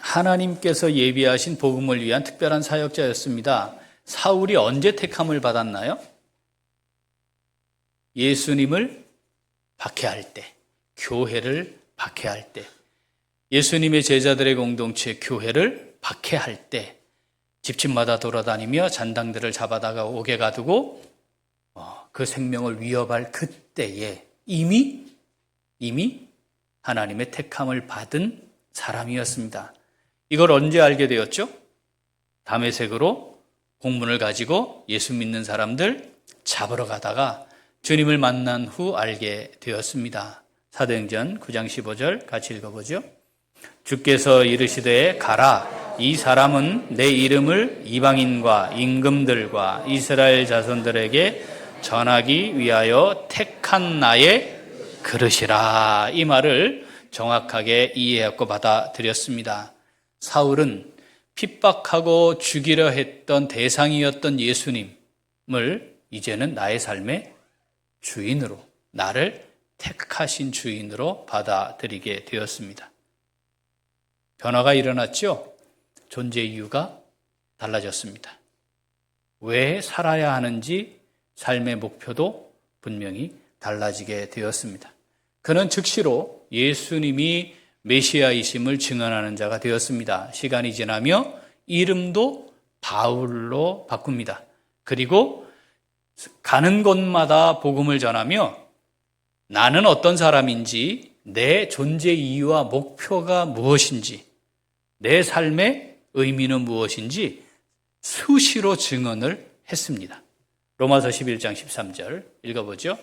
하나님께서 예비하신 복음을 위한 특별한 사역자였습니다. 사울이 언제 택함을 받았나요? 예수님을 박해할 때, 교회를 박해할 때, 예수님의 제자들의 공동체 교회를 박해할 때, 집집마다 돌아다니며 잔당들을 잡아다가 옥에 가두고 그 생명을 위협할 그때에 이미 하나님의 택함을 받은 사람이었습니다. 이걸 언제 알게 되었죠? 다메섹으로 공문을 가지고 예수 믿는 사람들 잡으러 가다가 주님을 만난 후 알게 되었습니다. 사도행전 9장 15절 같이 읽어보죠. 주께서 이르시되 가라, 이 사람은 내 이름을 이방인과 임금들과 이스라엘 자손들에게 전하기 위하여 택한 나의 그릇이라. 이 말을 정확하게 이해하고 받아들였습니다. 사울은 핍박하고 죽이려 했던 대상이었던 예수님을 이제는 나의 삶의 주인으로, 나를 택하신 주인으로 받아들이게 되었습니다. 변화가 일어났죠? 존재 이유가 달라졌습니다. 왜 살아야 하는지 삶의 목표도 분명히 달라지게 되었습니다. 그는 즉시로 예수님이 메시아이심을 증언하는 자가 되었습니다. 시간이 지나며 이름도 바울로 바꿉니다. 그리고 가는 곳마다 복음을 전하며 나는 어떤 사람인지, 내 존재 이유와 목표가 무엇인지, 내 삶의 의미는 무엇인지 수시로 증언을 했습니다. 로마서 11장 13절 읽어보죠.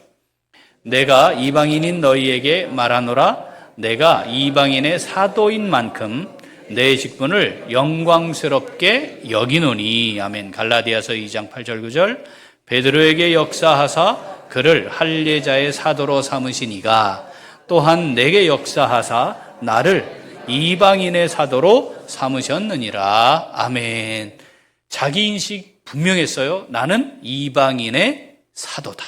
내가 이방인인 너희에게 말하노라. 내가 이방인의 사도인 만큼 내 직분을 영광스럽게 여기노니. 아멘. 갈라디아서 2장 8절 9절. 베드로에게 역사하사 그를 할례자의 사도로 삼으시니가 또한 내게 역사하사 나를 이방인의 사도로 삼으셨느니라. 아멘. 자기 인식 분명했어요. 나는 이방인의 사도다.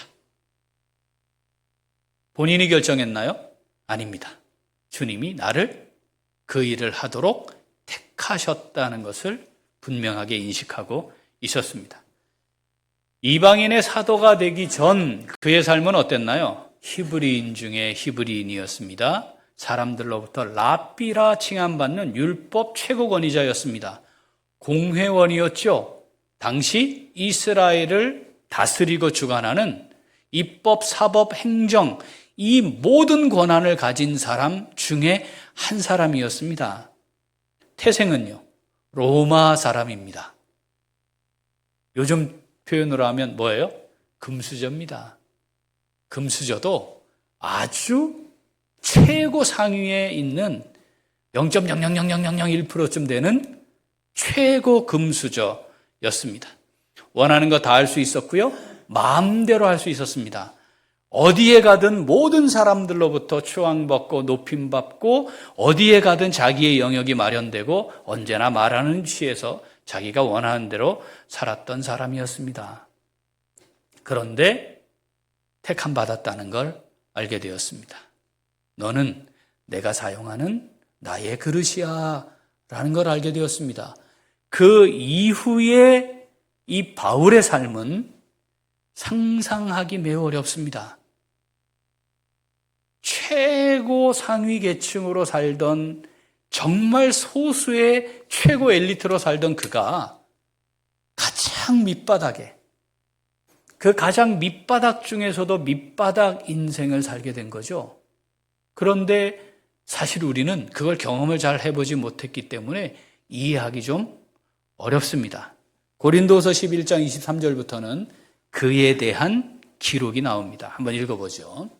본인이 결정했나요? 아닙니다. 주님이 나를 그 일을 하도록 택하셨다는 것을 분명하게 인식하고 있었습니다. 이방인의 사도가 되기 전 그의 삶은 어땠나요? 히브리인 중에 히브리인이었습니다. 사람들로부터 랍비라 칭함받는 율법 최고 권위자였습니다. 공회원이었죠. 당시 이스라엘을 다스리고 주관하는 입법, 사법, 행정, 이 모든 권한을 가진 사람 중에 한 사람이었습니다. 태생은요, 로마 사람입니다. 요즘 표현으로 하면 뭐예요? 금수저입니다. 금수저도 아주 최고 상위에 있는 0.0000001%쯤 되는 최고 금수저였습니다. 원하는 거 다 할 수 있었고요. 마음대로 할 수 있었습니다. 어디에 가든 모든 사람들로부터 추앙받고 높임받고 어디에 가든 자기의 영역이 마련되고 언제나 말하는 취에서 자기가 원하는 대로 살았던 사람이었습니다. 그런데 택함 받았다는 걸 알게 되었습니다. 너는 내가 사용하는 나의 그릇이야 라는 걸 알게 되었습니다. 그 이후에 이 바울의 삶은 상상하기 매우 어렵습니다. 최고 상위 계층으로 살던 정말 소수의 최고 엘리트로 살던 그가 가장 밑바닥에, 그 가장 밑바닥 중에서도 밑바닥 인생을 살게 된 거죠. 그런데 사실 우리는 그걸 경험을 잘 해보지 못했기 때문에 이해하기 좀 어렵습니다. 고린도서 11장 23절부터는 그에 대한 기록이 나옵니다. 한번 읽어보죠.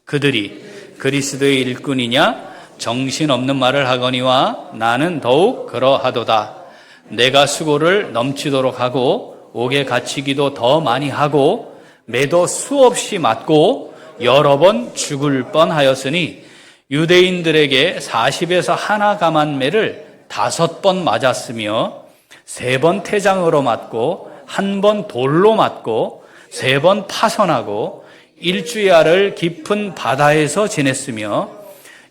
그들이 그리스도의 일꾼이냐 정신없는 말을 하거니와 나는 더욱 그러하도다. 내가 수고를 넘치도록 하고 옥에 갇히기도 더 많이 하고 매도 수없이 맞고 여러 번 죽을 뻔하였으니 유대인들에게 40에서 하나 감한 매를 5번 맞았으며 3번 태장으로 맞고 1번 돌로 맞고 3번 파선하고 일주야를 깊은 바다에서 지냈으며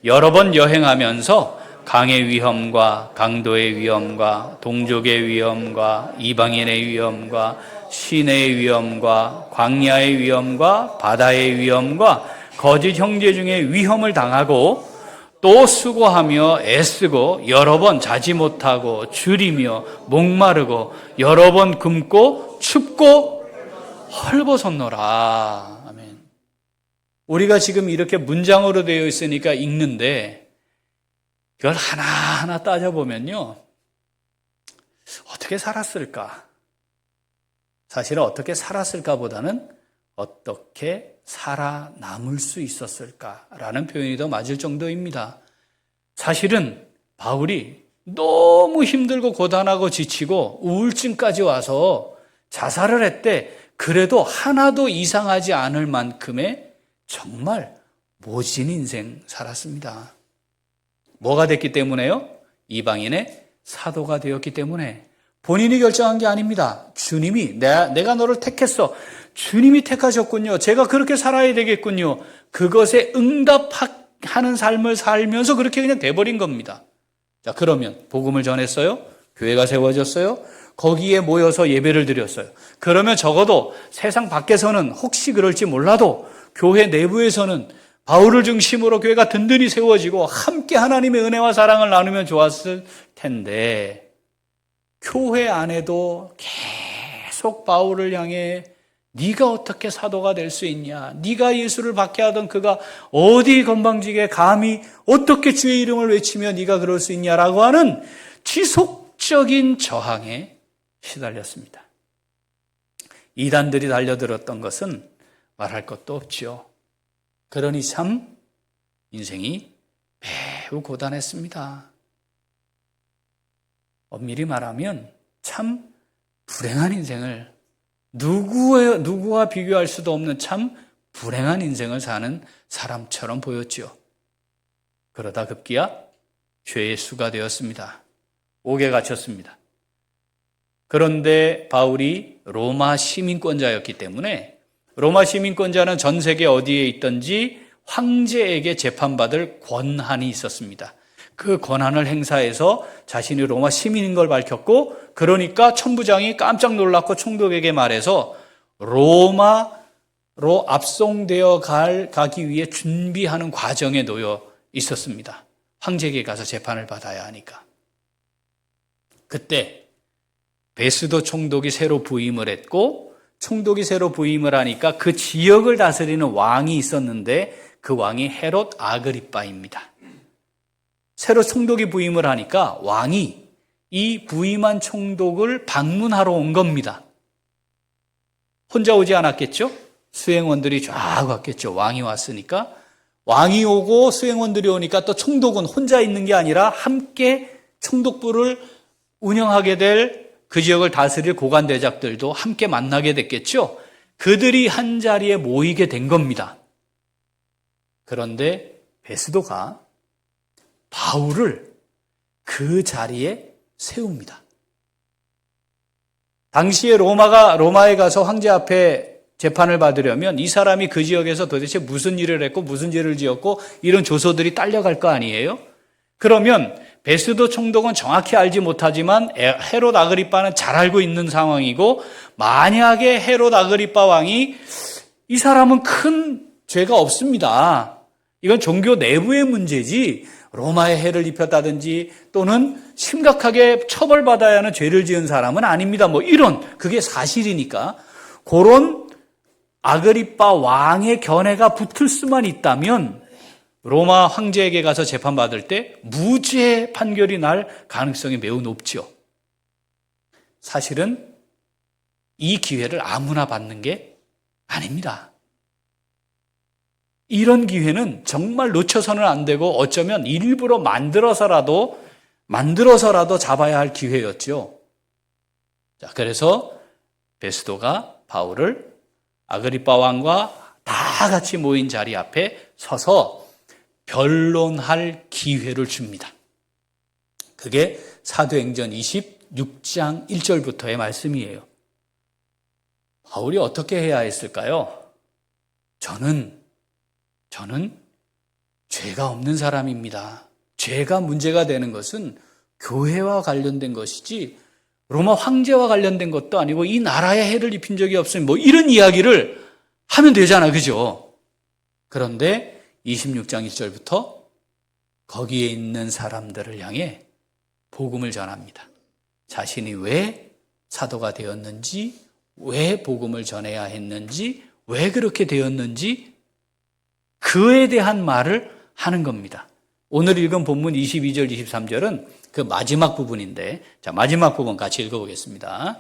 여러 번 여행하면서 강의 위험과 강도의 위험과 동족의 위험과 이방인의 위험과 시내의 위험과 광야의 위험과 바다의 위험과 거짓 형제 중에 위험을 당하고 또 수고하며 애쓰고 여러 번 자지 못하고 줄이며 목마르고 여러 번 굶고 춥고 헐벗었노라. 아멘. 우리가 지금 이렇게 문장으로 되어 있으니까 읽는데 이걸 하나하나 따져보면요, 어떻게 살았을까? 사실은 어떻게 살았을까 보다는 어떻게 살아남을 수 있었을까라는 표현이 더 맞을 정도입니다. 사실은 바울이 너무 힘들고 고단하고 지치고 우울증까지 와서 자살을 했대. 그래도 하나도 이상하지 않을 만큼의 정말 모진 인생 살았습니다. 뭐가 됐기 때문에요? 이방인의 사도가 되었기 때문에. 본인이 결정한 게 아닙니다. 주님이 내가 너를 택했어. 주님이 택하셨군요. 제가 그렇게 살아야 되겠군요. 그것에 응답하는 삶을 살면서 그렇게 그냥 돼버린 겁니다. 자, 그러면 복음을 전했어요. 교회가 세워졌어요. 거기에 모여서 예배를 드렸어요. 그러면 적어도 세상 밖에서는 혹시 그럴지 몰라도 교회 내부에서는 바울을 중심으로 교회가 든든히 세워지고 함께 하나님의 은혜와 사랑을 나누면 좋았을 텐데, 교회 안에도 계속 바울을 향해 네가 어떻게 사도가 될 수 있냐, 네가 예수를 받게 하던 그가 어디 건방지게 감히 어떻게 주의 이름을 외치며 네가 그럴 수 있냐라고 하는 지속적인 저항에 시달렸습니다. 이단들이 달려들었던 것은 말할 것도 없죠. 그러니 참 인생이 매우 고단했습니다. 엄밀히 말하면 참 불행한 인생을, 누구와 비교할 수도 없는 참 불행한 인생을 사는 사람처럼 보였죠. 그러다 급기야 죄의 수가 되었습니다. 옥에 갇혔습니다. 그런데 바울이 로마 시민권자였기 때문에, 로마 시민권자는 전 세계 어디에 있든지 황제에게 재판받을 권한이 있었습니다. 그 권한을 행사해서 자신이 로마 시민인 걸 밝혔고, 그러니까 천부장이 깜짝 놀랐고 총독에게 말해서 로마로 압송되어 가기 위해 준비하는 과정에 놓여 있었습니다. 황제에게 가서 재판을 받아야 하니까. 그때 베스도 총독이 새로 부임을 했고, 총독이 새로 부임을 하니까 그 지역을 다스리는 왕이 있었는데 그 왕이 헤롯 아그리빠입니다. 새로 총독이 부임을 하니까 왕이 이 부임한 총독을 방문하러 온 겁니다. 혼자 오지 않았겠죠? 수행원들이 쫙 왔겠죠. 왕이 왔으니까. 왕이 오고 수행원들이 오니까 또 총독은 혼자 있는 게 아니라 함께 총독부를 운영하게 될 그 지역을 다스릴 고관대작들도 함께 만나게 됐겠죠. 그들이 한 자리에 모이게 된 겁니다. 그런데 베스도가 바울을 그 자리에 세웁니다. 당시에 로마에 가서 황제 앞에 재판을 받으려면 이 사람이 그 지역에서 도대체 무슨 일을 했고 무슨 죄를 지었고 이런 조서들이 딸려갈 거 아니에요? 그러면 베스도 총독은 정확히 알지 못하지만 헤롯 아그리빠는 잘 알고 있는 상황이고, 만약에 헤롯 아그리빠 왕이 이 사람은 큰 죄가 없습니다, 이건 종교 내부의 문제지 로마에 해를 입혔다든지 또는 심각하게 처벌받아야 하는 죄를 지은 사람은 아닙니다, 뭐 이런, 그게 사실이니까 그런 아그리빠 왕의 견해가 붙을 수만 있다면 로마 황제에게 가서 재판받을 때 무죄 판결이 날 가능성이 매우 높죠. 사실은 이 기회를 아무나 받는 게 아닙니다. 이런 기회는 정말 놓쳐서는 안 되고 어쩌면 일부러 만들어서라도 잡아야 할 기회였죠. 자, 그래서 베스도가 바울을 아그리빠 왕과 다 같이 모인 자리 앞에 서서 변론할 기회를 줍니다. 그게 사도행전 26장 1절부터의 말씀이에요. 바울이 어떻게 해야 했을까요? 저는 죄가 없는 사람입니다. 죄가 문제가 되는 것은 교회와 관련된 것이지 로마 황제와 관련된 것도 아니고 이 나라에 해를 입힌 적이 없으니 뭐 이런 이야기를 하면 되잖아. 그죠? 그런데 26장 1절부터 거기에 있는 사람들을 향해 복음을 전합니다. 자신이 왜 사도가 되었는지, 왜 복음을 전해야 했는지, 왜 그렇게 되었는지 그에 대한 말을 하는 겁니다. 오늘 읽은 본문 22절, 23절은 그 마지막 부분인데, 자, 마지막 부분 같이 읽어보겠습니다.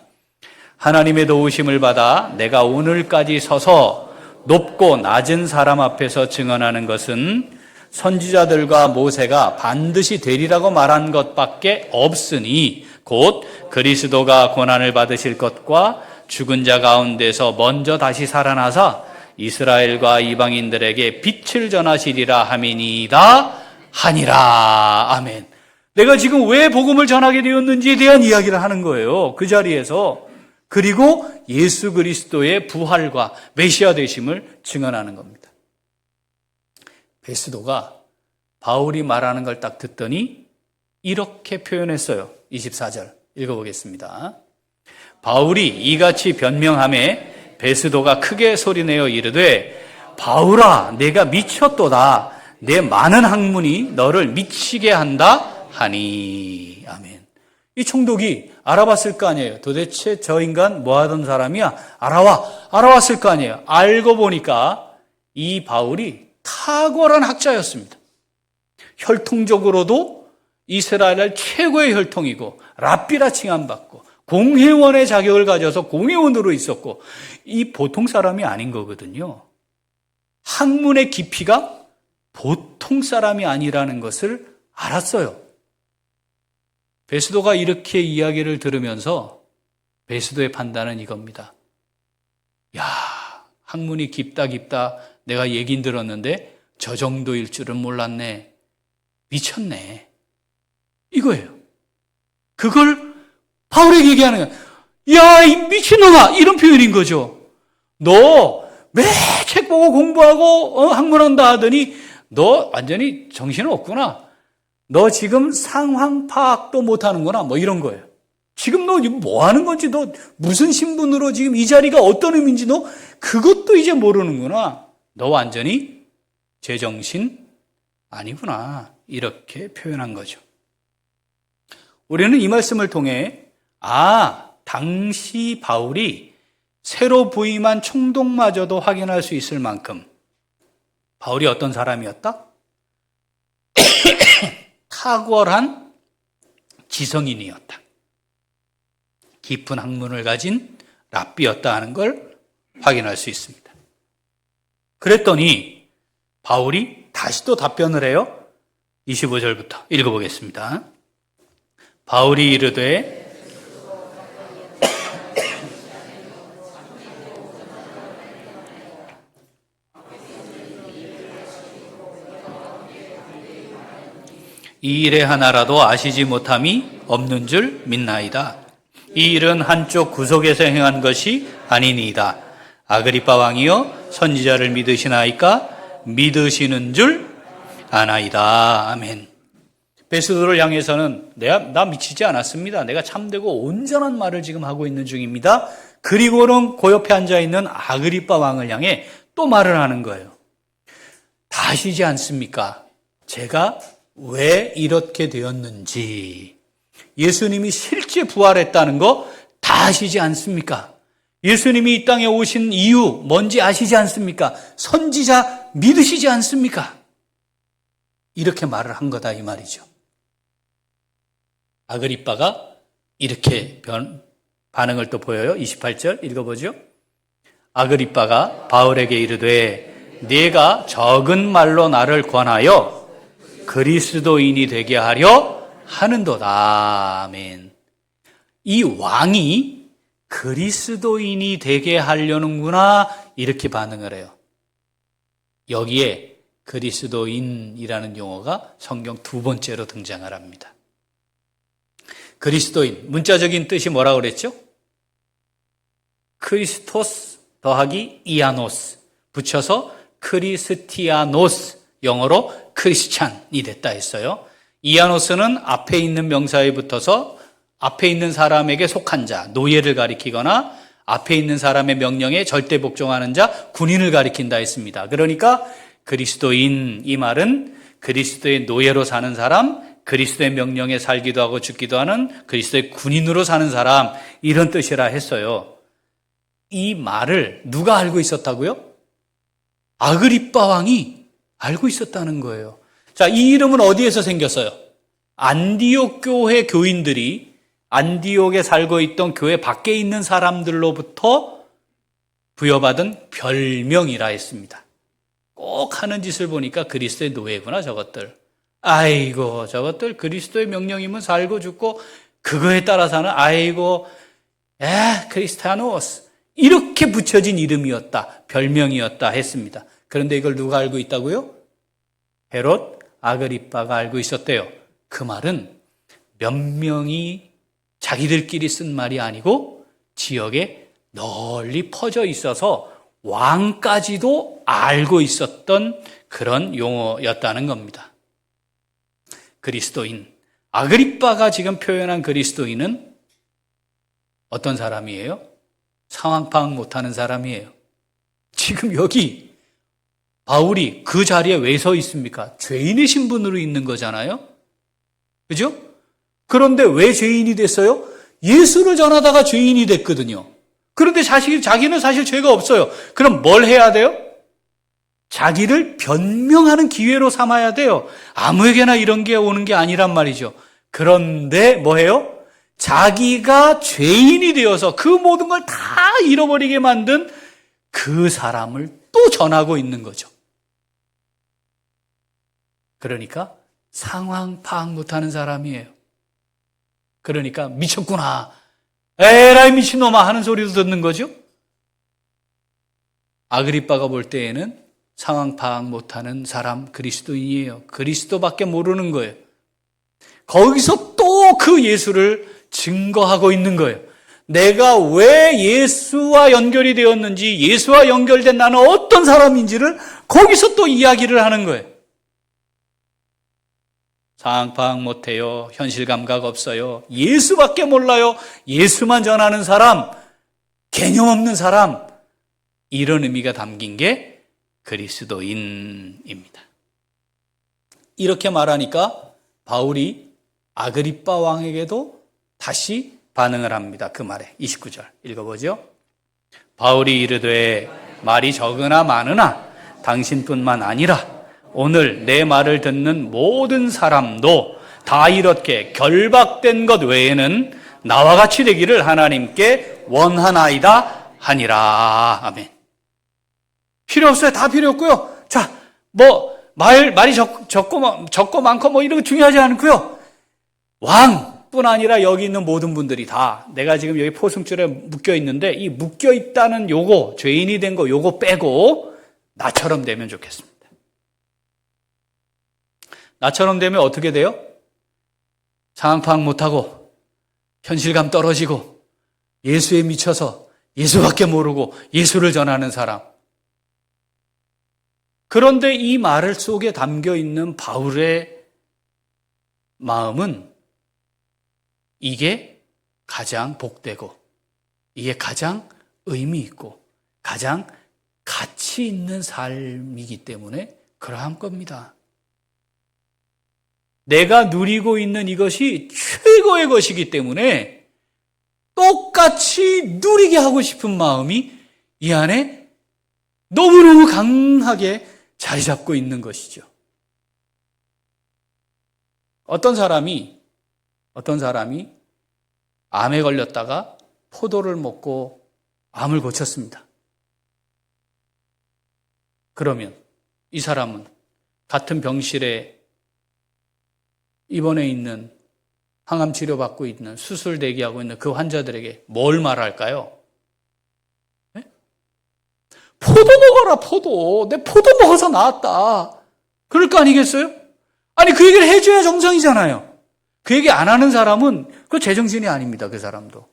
하나님의 도우심을 받아 내가 오늘까지 서서 높고 낮은 사람 앞에서 증언하는 것은 선지자들과 모세가 반드시 되리라고 말한 것밖에 없으니 곧 그리스도가 고난을 받으실 것과 죽은 자 가운데서 먼저 다시 살아나사 이스라엘과 이방인들에게 빛을 전하시리라 함이니이다 하니라. 아멘. 내가 지금 왜 복음을 전하게 되었는지에 대한 이야기를 하는 거예요. 그 자리에서. 그리고 예수 그리스도의 부활과 메시아 되심을 증언하는 겁니다. 베스도가 바울이 말하는 걸 딱 듣더니 이렇게 표현했어요. 24절 읽어보겠습니다. 바울이 이같이 변명하매 베스도가 크게 소리내어 이르되 바울아 내가 미쳤도다. 내 많은 학문이 너를 미치게 한다 하니. 아멘. 이 총독이 알아봤을 거 아니에요. 도대체 저 인간 뭐 하던 사람이야? 알아왔을 거 아니에요. 알고 보니까 이 바울이 탁월한 학자였습니다. 혈통적으로도 이스라엘 최고의 혈통이고 랍비라 칭함받고 공회원의 자격을 가져서 공회원으로 있었고 이 보통 사람이 아닌 거거든요. 학문의 깊이가 보통 사람이 아니라는 것을 알았어요. 베스도가 이렇게 이야기를 들으면서 베스도의 판단은 이겁니다. 야, 학문이 깊다 내가 얘긴 들었는데 저 정도일 줄은 몰랐네. 미쳤네. 이거예요. 그걸 바울에게 얘기하는 거야. 야, 이 미친놈아! 이런 표현인 거죠. 너 매 책 보고 공부하고 학문한다 하더니 너 완전히 정신 없구나. 너 지금 상황 파악도 못하는구나. 뭐 이런 거예요. 지금 너 뭐 하는 건지, 너 무슨 신분으로 지금 이 자리가 어떤 의미인지 너 그것도 이제 모르는구나. 너 완전히 제정신 아니구나. 이렇게 표현한 거죠. 우리는 이 말씀을 통해 당시 바울이 새로 부임한 총독마저도 확인할 수 있을 만큼 바울이 어떤 사람이었다? 탁월한 지성인이었다. 깊은 학문을 가진 랍비였다 하는 걸 확인할 수 있습니다. 그랬더니 바울이 다시 또 답변을 해요. 25절부터 읽어보겠습니다. 바울이 이르되 이 일에 하나라도 아시지 못함이 없는 줄 믿나이다. 이 일은 한쪽 구속에서 행한 것이 아니니이다. 아그리빠 왕이여 선지자를 믿으시나이까? 믿으시는 줄 아나이다. 아멘. 베스도를 향해서는 나 미치지 않았습니다. 내가 참되고 온전한 말을 지금 하고 있는 중입니다. 그리고는 그 옆에 앉아있는 아그리빠 왕을 향해 또 말을 하는 거예요. 다 아시지 않습니까? 제가 왜 이렇게 되었는지. 예수님이 실제 부활했다는 거 다 아시지 않습니까? 예수님이 이 땅에 오신 이유 뭔지 아시지 않습니까? 선지자 믿으시지 않습니까? 이렇게 말을 한 거다 이 말이죠. 아그리빠가 이렇게 반응을 또 보여요. 28절 읽어보죠. 아그리빠가 바울에게 이르되 네가 적은 말로 나를 권하여 그리스도인이 되게 하려 하는도다. 아멘. 이 왕이 그리스도인이 되게 하려는구나 이렇게 반응을 해요. 여기에 그리스도인이라는 용어가 성경 두 번째로 등장을 합니다. 그리스도인, 문자적인 뜻이 뭐라고 그랬죠? 크리스토스 더하기 이아노스 붙여서 크리스티아노스, 영어로 크리스찬이 됐다 했어요. 이아노스는 앞에 있는 명사에 붙어서 앞에 있는 사람에게 속한 자, 노예를 가리키거나 앞에 있는 사람의 명령에 절대 복종하는 자, 군인을 가리킨다 했습니다. 그러니까 그리스도인, 이 말은 그리스도의 노예로 사는 사람, 그리스도의 명령에 살기도 하고 죽기도 하는 그리스도의 군인으로 사는 사람, 이런 뜻이라 했어요. 이 말을 누가 알고 있었다고요? 아그리빠 왕이 알고 있었다는 거예요. 자, 이 이름은 어디에서 생겼어요? 안디옥 교회 교인들이 안디옥에 살고 있던 교회 밖에 있는 사람들로부터 부여받은 별명이라 했습니다. 꼭 하는 짓을 보니까 그리스도의 노예구나, 저것들. 아이고, 저것들 그리스도의 명령이면 살고 죽고 그거에 따라 사는, 아이고, 크리스타노스. 이렇게 붙여진 이름이었다, 별명이었다 했습니다. 그런데 이걸 누가 알고 있다고요? 헤롯 아그리빠가 알고 있었대요. 그 말은 몇 명이 자기들끼리 쓴 말이 아니고 지역에 널리 퍼져 있어서 왕까지도 알고 있었던 그런 용어였다는 겁니다. 그리스도인, 아그리빠가 지금 표현한 그리스도인은 어떤 사람이에요? 상황 파악 못하는 사람이에요. 지금 여기 바울이 그 자리에 왜 서 있습니까? 죄인의 신분으로 있는 거잖아요. 그죠? 그런데 왜 죄인이 됐어요? 예수를 전하다가 죄인이 됐거든요. 그런데 자기는 사실 죄가 없어요. 그럼 뭘 해야 돼요? 자기를 변명하는 기회로 삼아야 돼요. 아무에게나 이런 게 오는 게 아니란 말이죠. 그런데 뭐해요? 자기가 죄인이 되어서 그 모든 걸 다 잃어버리게 만든 그 사람을 또 전하고 있는 거죠. 그러니까 상황 파악 못하는 사람이에요. 그러니까 미쳤구나, 에라이 미친놈아 하는 소리도 듣는 거죠. 아그리빠가 볼 때에는 상황 파악 못하는 사람, 그리스도인이에요. 그리스도밖에 모르는 거예요. 거기서 또 그 예수를 증거하고 있는 거예요. 내가 왜 예수와 연결이 되었는지, 예수와 연결된 나는 어떤 사람인지를 거기서 또 이야기를 하는 거예요. 상황 파악 못해요. 현실 감각 없어요. 예수밖에 몰라요. 예수만 전하는 사람, 개념 없는 사람, 이런 의미가 담긴 게 그리스도인입니다. 이렇게 말하니까 바울이 아그리빠 왕에게도 다시 반응을 합니다. 그 말에 29절 읽어보죠. 바울이 이르되 말이 적으나 많으나 당신뿐만 아니라 오늘 내 말을 듣는 모든 사람도 다 이렇게 결박된 것 외에는 나와 같이 되기를 하나님께 원하나이다 하니라. 아멘. 필요 없어요. 다 필요 없고요. 자, 말이 적고 많고 이런 거 중요하지 않고요. 왕뿐 아니라 여기 있는 모든 분들이 다, 내가 지금 여기 포승줄에 묶여 있는데 이 묶여 있다는 요거, 죄인이 된 거 요거 빼고 나처럼 되면 좋겠습니다. 나처럼 되면 어떻게 돼요? 상황 파악 못하고 현실감 떨어지고 예수에 미쳐서 예수밖에 모르고 예수를 전하는 사람. 그런데 이 말 속에 담겨 있는 바울의 마음은 이게 가장 복되고 이게 가장 의미 있고 가장 가치 있는 삶이기 때문에 그러한 겁니다. 내가 누리고 있는 이것이 최고의 것이기 때문에 똑같이 누리게 하고 싶은 마음이 이 안에 너무너무 강하게 자리 잡고 있는 것이죠. 어떤 사람이 암에 걸렸다가 포도를 먹고 암을 고쳤습니다. 그러면 이 사람은 같은 병실에 입원해 있는, 항암 치료받고 있는, 수술 대기하고 있는 그 환자들에게 뭘 말할까요? 네? 포도 먹어라, 포도. 내 포도 먹어서 나았다. 그럴 거 아니겠어요? 아니, 그 얘기를 해줘야 정상이잖아요. 그 얘기 안 하는 사람은 그 제정신이 아닙니다. 그 사람도.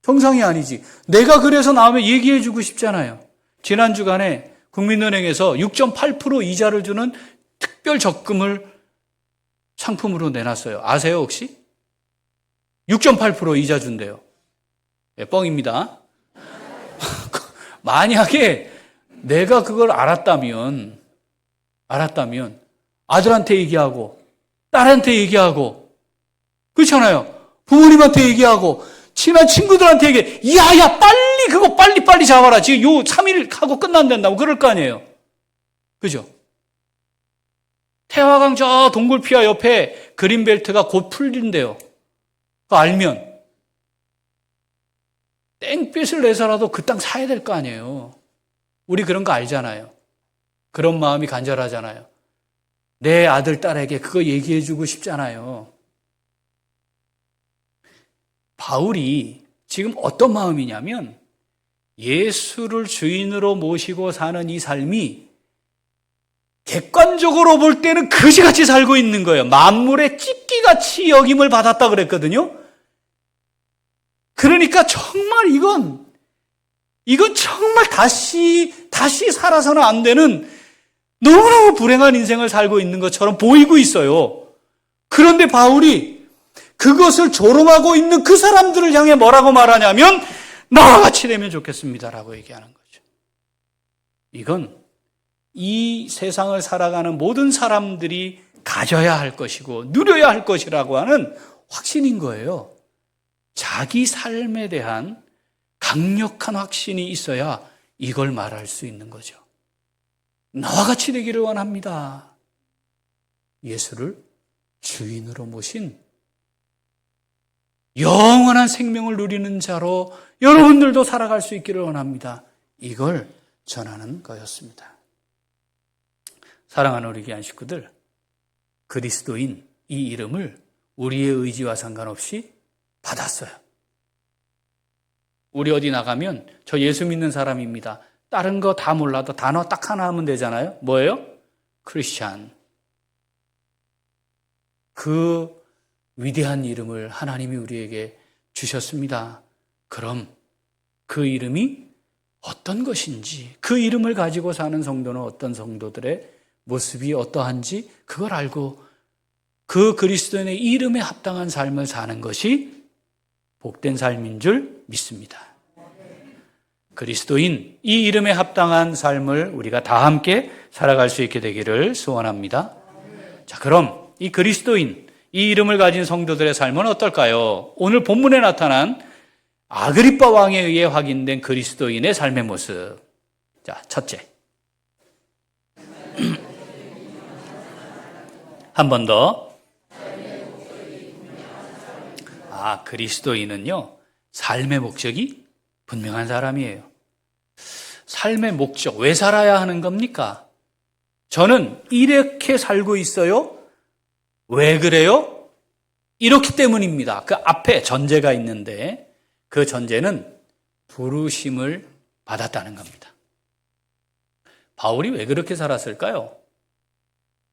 정상이 아니지. 내가 그래서 나오면 얘기해주고 싶잖아요. 지난 주간에 국민은행에서 6.8% 이자를 주는 특별 적금을 상품으로 내놨어요. 아세요 혹시? 6.8% 이자 준대요. 네, 뻥입니다. 만약에 내가 그걸 알았다면 아들한테 얘기하고 딸한테 얘기하고 그렇잖아요. 부모님한테 얘기하고 친한 친구들한테 얘기해. 야야 빨리 그거 빨리 잡아라. 지금 요 3일 하고 끝난다고 그럴 거 아니에요. 그죠? 태화강 저 동굴피아 옆에 그린벨트가 곧 풀린대요. 그거 알면 땡볕을 내서라도 그 땅 사야 될 거 아니에요. 우리 그런 거 알잖아요. 그런 마음이 간절하잖아요. 내 아들, 딸에게 그거 얘기해주고 싶잖아요. 바울이 지금 어떤 마음이냐면 예수를 주인으로 모시고 사는 이 삶이 객관적으로 볼 때는 그지같이 살고 있는 거예요. 만물의 찢기같이 여김을 받았다 그랬거든요. 그러니까 정말 이건 정말 다시 살아서는 안 되는 너무너무 불행한 인생을 살고 있는 것처럼 보이고 있어요. 그런데 바울이 그것을 조롱하고 있는 그 사람들을 향해 뭐라고 말하냐면 나와 같이 되면 좋겠습니다라고 얘기하는 거죠. 이건 이 세상을 살아가는 모든 사람들이 가져야 할 것이고 누려야 할 것이라고 하는 확신인 거예요. 자기 삶에 대한 강력한 확신이 있어야 이걸 말할 수 있는 거죠. 나와 같이 되기를 원합니다. 예수를 주인으로 모신 영원한 생명을 누리는 자로 여러분들도 살아갈 수 있기를 원합니다. 이걸 전하는 거였습니다. 사랑하는 우리 귀한 식구들, 그리스도인 이 이름을 우리의 의지와 상관없이 받았어요. 우리 어디 나가면 저 예수 믿는 사람입니다. 다른 거 다 몰라도 단어 딱 하나 하면 되잖아요. 뭐예요? 크리스찬. 그 위대한 이름을 하나님이 우리에게 주셨습니다. 그럼 그 이름이 어떤 것인지, 그 이름을 가지고 사는 성도는 어떤 성도들의 모습이 어떠한지 그걸 알고 그 그리스도인의 이름에 합당한 삶을 사는 것이 복된 삶인 줄 믿습니다. 그리스도인 이 이름에 합당한 삶을 우리가 다 함께 살아갈 수 있게 되기를 소원합니다. 자, 그럼 이 그리스도인 이 이름을 가진 성도들의 삶은 어떨까요? 오늘 본문에 나타난 아그리빠 왕에 의해 확인된 그리스도인의 삶의 모습. 자, 첫째. 한 번 더. 그리스도인은요, 삶의 목적이 분명한 사람이에요. 삶의 목적, 왜 살아야 하는 겁니까? 저는 이렇게 살고 있어요. 왜 그래요? 이렇기 때문입니다. 그 앞에 전제가 있는데 그 전제는 부르심을 받았다는 겁니다. 바울이 왜 그렇게 살았을까요?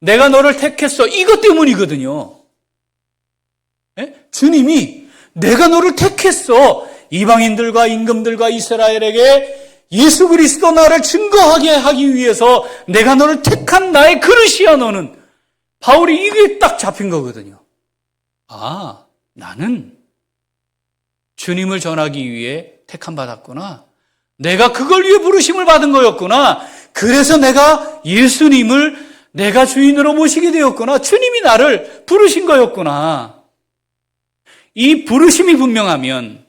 내가 너를 택했어. 이것 때문이거든요. 주님이 내가 너를 택했어. 이방인들과 임금들과 이스라엘에게 예수 그리스도 나를 증거하게 하기 위해서 내가 너를 택한 나의 그릇이야 너는. 바울이 이게 딱 잡힌 거거든요. 나는 주님을 전하기 위해 택함받았구나. 내가 그걸 위해 부르심을 받은 거였구나. 그래서 내가 예수님을 내가 주인으로 모시게 되었구나. 주님이 나를 부르신 거였구나. 이 부르심이 분명하면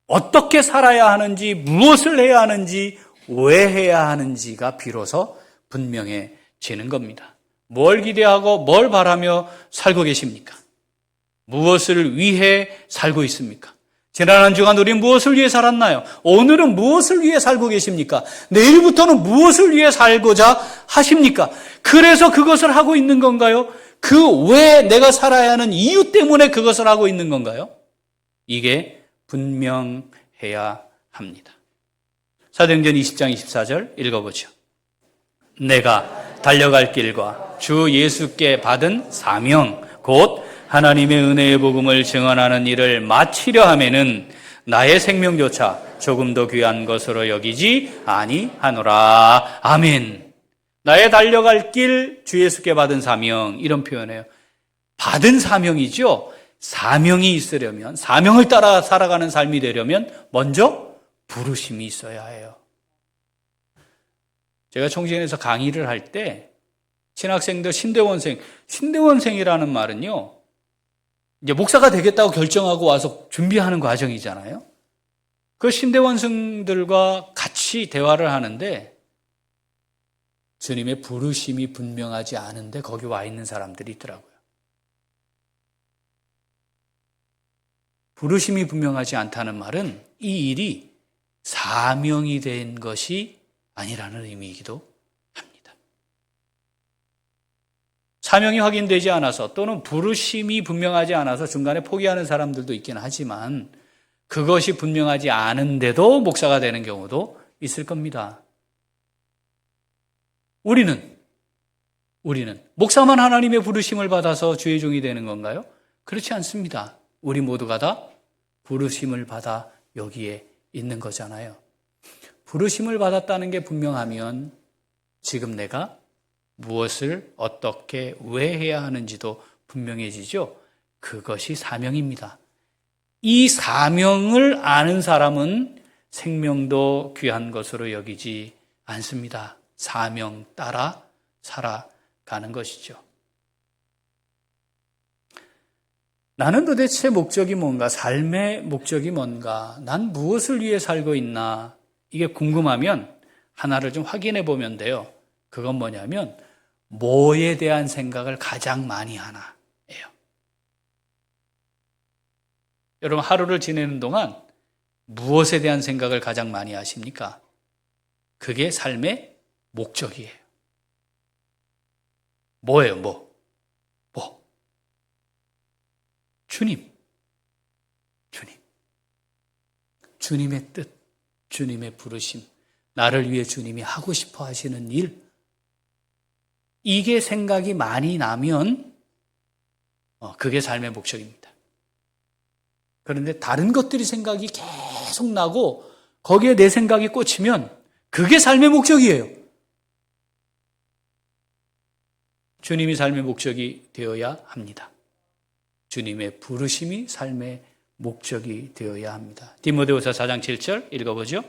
어떻게 살아야 하는지, 무엇을 해야 하는지, 왜 해야 하는지가 비로소 분명해지는 겁니다. 뭘 기대하고 뭘 바라며 살고 계십니까? 무엇을 위해 살고 있습니까? 지난 한 주간 우리는 무엇을 위해 살았나요? 오늘은 무엇을 위해 살고 계십니까? 내일부터는 무엇을 위해 살고자 하십니까? 그래서 그것을 하고 있는 건가요? 그 왜 내가 살아야 하는 이유 때문에 그것을 하고 있는 건가요? 이게 분명해야 합니다. 사도행전 20장 24절 읽어보죠. 내가 달려갈 길과 주 예수께 받은 사명 곧 하나님의 은혜의 복음을 증언하는 일을 마치려 하면은 나의 생명조차 조금도 귀한 것으로 여기지 아니하노라. 아멘. 나의 달려갈 길, 주 예수께 받은 사명, 이런 표현이에요. 받은 사명이죠. 사명이 있으려면, 사명을 따라 살아가는 삶이 되려면 먼저 부르심이 있어야 해요. 제가 총진에서 강의를 할 때 신학생들 신대원생이라는 말은요, 이제 목사가 되겠다고 결정하고 와서 준비하는 과정이잖아요. 그 신대원생들과 같이 대화를 하는데 주님의 부르심이 분명하지 않은데 거기 와 있는 사람들이 있더라고요. 부르심이 분명하지 않다는 말은 이 일이 사명이 된 것이 아니라는 의미이기도 합니다. 사명이 확인되지 않아서 또는 부르심이 분명하지 않아서 중간에 포기하는 사람들도 있긴 하지만 그것이 분명하지 않은데도 목사가 되는 경우도 있을 겁니다. 우리는 목사만 하나님의 부르심을 받아서 주의 종이 되는 건가요? 그렇지 않습니다. 우리 모두가 다 부르심을 받아 여기에 있는 거잖아요. 부르심을 받았다는 게 분명하면 지금 내가 무엇을 어떻게 왜 해야 하는지도 분명해지죠. 그것이 사명입니다. 이 사명을 아는 사람은 생명도 귀한 것으로 여기지 않습니다. 사명 따라 살아가는 것이죠. 나는 도대체 목적이 뭔가? 삶의 목적이 뭔가? 난 무엇을 위해 살고 있나? 이게 궁금하면 하나를 좀 확인해 보면 돼요. 그건 뭐냐면 뭐에 대한 생각을 가장 많이 하나예요. 여러분 하루를 지내는 동안 무엇에 대한 생각을 가장 많이 하십니까? 그게 삶의 목적이에요. 뭐예요? 뭐? 주님. 주님의 뜻, 주님의 부르심, 나를 위해 주님이 하고 싶어 하시는 일, 이게 생각이 많이 나면 그게 삶의 목적입니다. 그런데 다른 것들이 생각이 계속 나고 거기에 내 생각이 꽂히면 그게 삶의 목적이에요. 주님이 삶의 목적이 되어야 합니다. 주님의 부르심이 삶의 목적이 되어야 합니다. 디모데후서 4장 7절 읽어보죠.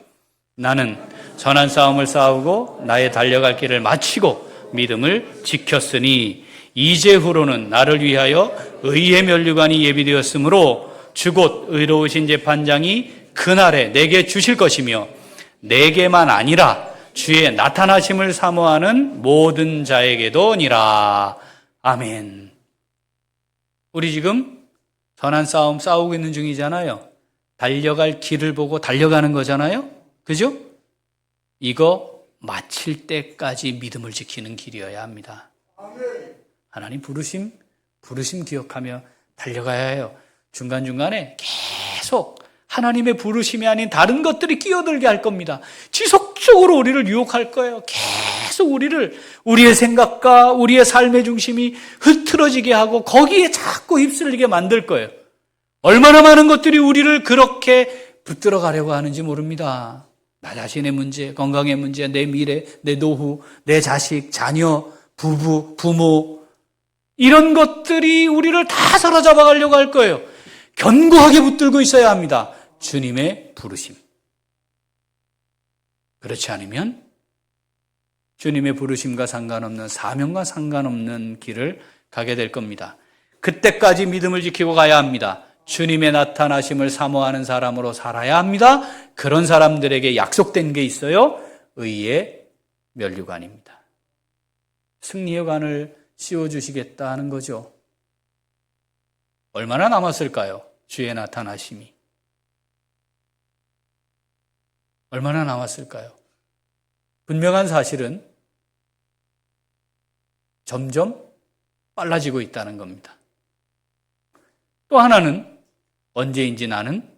나는 선한 싸움을 싸우고 나의 달려갈 길을 마치고 믿음을 지켰으니 이제후로는 나를 위하여 의의 면류관이 예비되었으므로 주곧 의로우신 재판장이 그날에 내게 주실 것이며 내게만 아니라 주의 나타나심을 사모하는 모든 자에게도니라. 아멘. 우리 지금 선한 싸움 싸우고 있는 중이잖아요. 달려갈 길을 보고 달려가는 거잖아요. 그죠? 이거 마칠 때까지 믿음을 지키는 길이어야 합니다. 하나님 부르심 기억하며 달려가야 해요. 중간중간에 계속 하나님의 부르심이 아닌 다른 것들이 끼어들게 할 겁니다. 지속적으로 우리를 유혹할 거예요. 계속 우리의 생각과 우리의 삶의 중심이 흐트러지게 하고 거기에 자꾸 휩쓸리게 만들 거예요. 얼마나 많은 것들이 우리를 그렇게 붙들어 가려고 하는지 모릅니다. 나 자신의 문제, 건강의 문제, 내 미래, 내 노후, 내 자식, 자녀, 부부, 부모, 이런 것들이 우리를 다 사로잡아 가려고 할 거예요. 견고하게 붙들고 있어야 합니다. 주님의 부르심. 그렇지 않으면 주님의 부르심과 상관없는, 사명과 상관없는 길을 가게 될 겁니다. 그때까지 믿음을 지키고 가야 합니다. 주님의 나타나심을 사모하는 사람으로 살아야 합니다. 그런 사람들에게 약속된 게 있어요. 의의 면류관입니다. 승리의 관을 씌워주시겠다 하는 거죠. 얼마나 남았을까요? 주의 나타나심이. 얼마나 남았을까요? 분명한 사실은 점점 빨라지고 있다는 겁니다. 또 하나는 언제인지 나는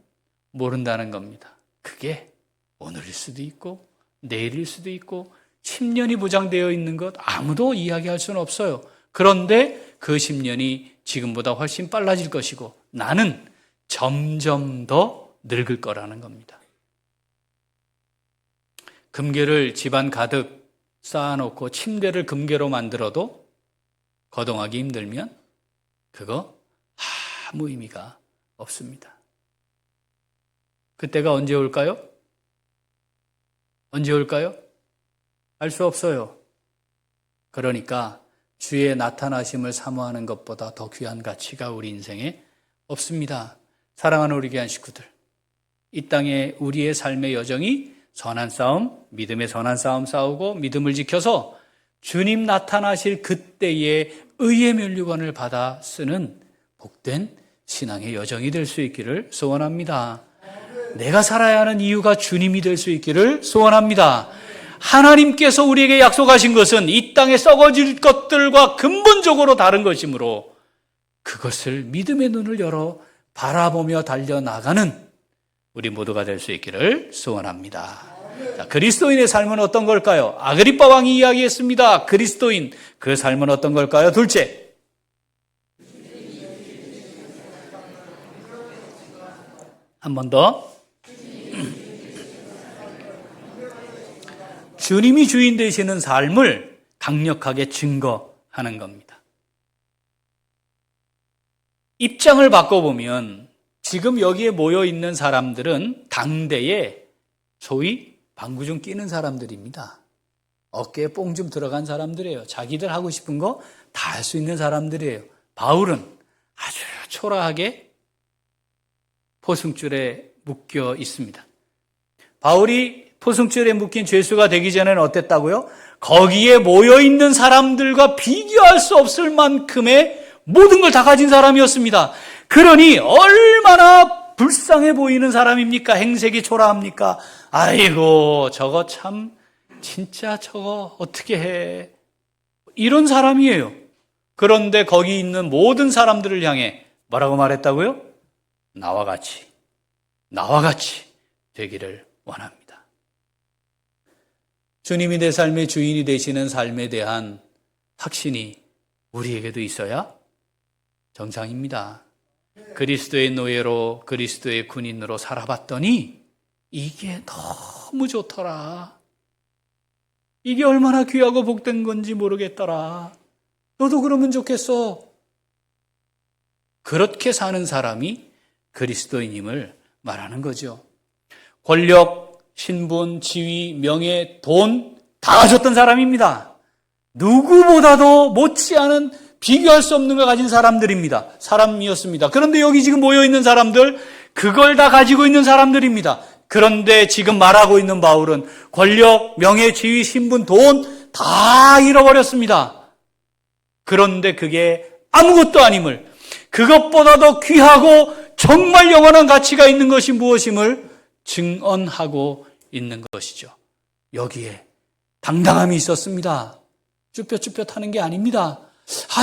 모른다는 겁니다. 그게 오늘일 수도 있고 내일일 수도 있고 10년이 보장되어 있는 것 아무도 이야기할 수는 없어요. 그런데 그 10년이 지금보다 훨씬 빨라질 것이고 나는 점점 더 늙을 거라는 겁니다. 금괴를 집안 가득 쌓아놓고 침대를 금괴로 만들어도 거동하기 힘들면 그거 아무 의미가 없습니다. 그때가 언제 올까요? 언제 올까요? 알 수 없어요. 그러니까 주의 나타나심을 사모하는 것보다 더 귀한 가치가 우리 인생에 없습니다. 사랑하는 우리 귀한 식구들, 이 땅에 우리의 삶의 여정이 선한 싸움, 믿음의 선한 싸움 싸우고 믿음을 지켜서 주님 나타나실 그때에 의의 면류관을 받아 쓰는 복된 신앙의 여정이 될 수 있기를 소원합니다. 내가 살아야 하는 이유가 주님이 될 수 있기를 소원합니다. 하나님께서 우리에게 약속하신 것은 이 땅에 썩어질 것들과 근본적으로 다른 것이므로 그것을 믿음의 눈을 열어 바라보며 달려나가는 우리 모두가 될 수 있기를 소원합니다. 자, 그리스도인의 삶은 어떤 걸까요? 아그리빠 왕이 이야기했습니다. 그리스도인, 그 삶은 어떤 걸까요? 둘째, 한 번 더. 주님이 주인 되시는 삶을 강력하게 증거하는 겁니다. 입장을 바꿔보면 지금 여기에 모여 있는 사람들은 당대에 소위 방구 좀 끼는 사람들입니다. 어깨에 뽕 좀 들어간 사람들이에요. 자기들 하고 싶은 거 다 할 수 있는 사람들이에요. 바울은 아주 초라하게 포승줄에 묶여 있습니다. 바울이 포승줄에 묶인 죄수가 되기 전에는 어땠다고요? 거기에 모여있는 사람들과 비교할 수 없을 만큼의 모든 걸 다 가진 사람이었습니다. 그러니 얼마나 불쌍해 보이는 사람입니까? 행색이 초라합니까? 아이고, 저거 참, 진짜 저거 어떻게 해? 이런 사람이에요. 그런데 거기 있는 모든 사람들을 향해 뭐라고 말했다고요? 나와 같이 되기를 원합니다. 주님이 내 삶의 주인이 되시는 삶에 대한 확신이 우리에게도 있어야 정상입니다. 그리스도의 노예로 그리스도의 군인으로 살아봤더니 이게 너무 좋더라. 이게 얼마나 귀하고 복된 건지 모르겠더라. 너도 그러면 좋겠어. 그렇게 사는 사람이 그리스도인임을 말하는 거죠. 권력, 신분, 지위, 명예, 돈 다 가졌던 사람입니다. 누구보다도 못지않은 비교할 수 없는 걸 가진 사람이었습니다. 그런데 여기 지금 모여있는 사람들, 그걸 다 가지고 있는 사람들입니다. 그런데 지금 말하고 있는 바울은 권력, 명예, 지위, 신분, 돈 다 잃어버렸습니다. 그런데 그게 아무것도 아님을, 그것보다도 귀하고 정말 영원한 가치가 있는 것이 무엇임을 증언하고 있는 것이죠. 여기에 당당함이 있었습니다. 쭈뼛쭈뼛 하는 게 아닙니다.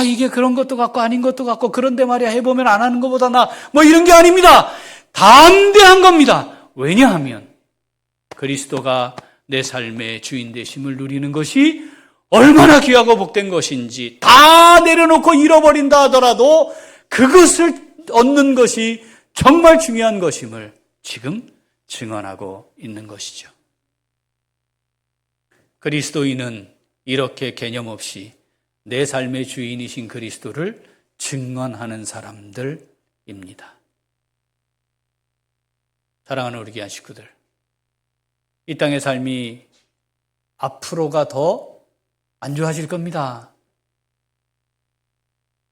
이게 그런 것도 같고 아닌 것도 같고 그런데 말이야 해보면 안 하는 것보다 이런 게 아닙니다. 담대한 겁니다. 왜냐하면 그리스도가 내 삶의 주인 되심을 누리는 것이 얼마나 귀하고 복된 것인지 다 내려놓고 잃어버린다 하더라도 그것을 얻는 것이 정말 중요한 것임을 지금 증언하고 있는 것이죠. 그리스도인은 이렇게 개념 없이 내 삶의 주인이신 그리스도를 증언하는 사람들입니다. 사랑하는 우리 귀한 식구들, 이 땅의 삶이 앞으로가 더 안 좋아질 겁니다.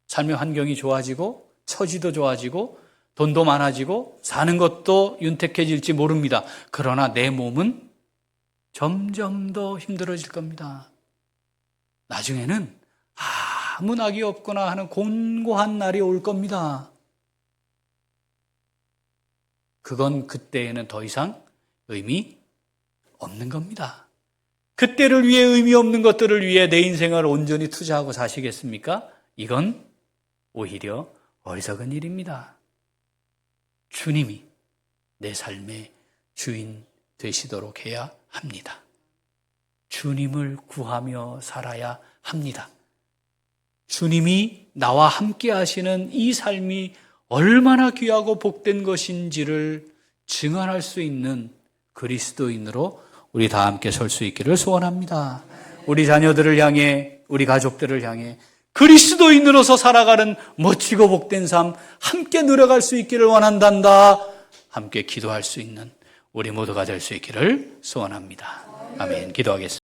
삶의 환경이 좋아지고 처지도 좋아지고 돈도 많아지고 사는 것도 윤택해질지 모릅니다. 그러나 내 몸은 점점 더 힘들어질 겁니다. 나중에는 아무 낙이 없거나 하는 곤고한 날이 올 겁니다. 그건 그때에는 더 이상 의미 없는 겁니다. 그때를 위해 의미 없는 것들을 위해 내 인생을 온전히 투자하고 사시겠습니까? 이건 오히려 어리석은 일입니다. 주님이 내 삶의 주인 되시도록 해야 합니다. 주님을 구하며 살아야 합니다. 주님이 나와 함께 하시는 이 삶이 얼마나 귀하고 복된 것인지를 증언할 수 있는 그리스도인으로 우리 다 함께 설 수 있기를 소원합니다. 우리 자녀들을 향해, 우리 가족들을 향해 그리스도인으로서 살아가는 멋지고 복된 삶 함께 누려갈 수 있기를 원한단다. 함께 기도할 수 있는 우리 모두가 될 수 있기를 소원합니다. 아멘. 기도하겠습니다.